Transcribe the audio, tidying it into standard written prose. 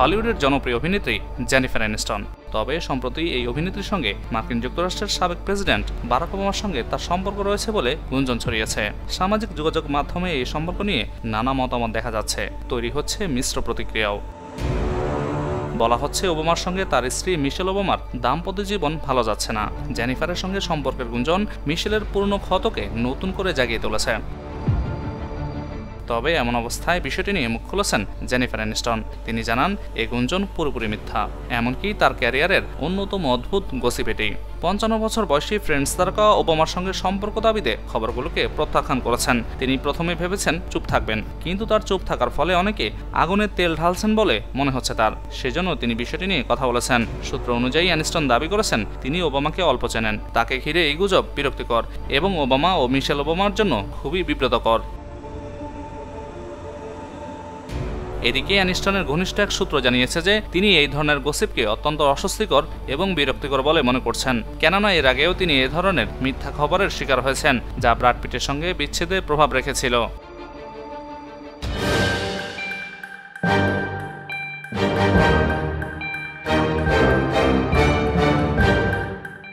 হলিউডের জনপ্রিয় অভিনেত্রী জেনিফার অ্যানিস্টন। তবে সম্প্রতি এই অভিনেত্রীর সঙ্গে মার্কিন যুক্তরাষ্ট্রের সাবেক প্রেসিডেন্ট বারাক ওবামার সঙ্গে তার সম্পর্ক রয়েছে বলে গুঞ্জন ছড়িয়েছে। সামাজিক যোগাযোগ মাধ্যমে এই সম্পর্ক নিয়ে নানা মতামত দেখা যাচ্ছে, তৈরি হচ্ছে মিশ্র প্রতিক্রিয়াও। বলা হচ্ছে ওবামার সঙ্গে তার স্ত্রী মিশেল ওবামার দাম্পত্য জীবন ভালো যাচ্ছে না। জেনিফারের সঙ্গে সম্পর্কের গুঞ্জন মিশেলের পুরনো ক্ষতকে নতুন করে জাগিয়ে তুলেছে। তবে এমন অবস্থায় বিষয়টি নিয়ে মুখ খুলেছেন জেনিফার অ্যানিস্টন। তিনি জানান এই গুঞ্জন পুরোপুরি মিথ্যা, এমনকি তার ক্যারিয়ারের অন্যতম অদ্ভুত গসিপ এটি। 55 বছর বয়সী ফ্রেন্ডস তারকা ওবামার সঙ্গে সম্পর্ক দাবিতে খবরগুলোকে প্রত্যাখ্যান করেছেন। তিনি প্রথমে ভেবেছেন চুপ থাকবেন, কিন্তু তার চুপ থাকার ফলে অনেকে আগুনের তেল ঢালছেন বলে মনে হচ্ছে তার, সেজন্য তিনি বিষয়টি নিয়ে কথা বলেছেন। সূত্র অনুযায়ী অ্যানিস্টন দাবি করেছেন তিনি ওবামাকে অল্প চেনেন, তাকে ঘিরে এই গুজব বিরক্তিকর এবং ওবামা ও মিশেল ওবামার জন্য খুবই বিব্রতকর। এদিকে অ্যানিস্টনের ঘনিষ্ঠ এক সূত্র জানিয়েছে যে তিনি এই ধরনের গসিপকে অত্যন্ত অস্বস্তিকর এবং বিরক্তিকর বলে মনে করছেন, কেননা এর আগেও তিনি এ ধরনের মিথ্যা খবরের শিকার হয়েছেন, যা ব্র্যাড পিটের সঙ্গে বিচ্ছেদে প্রভাব রেখেছিল।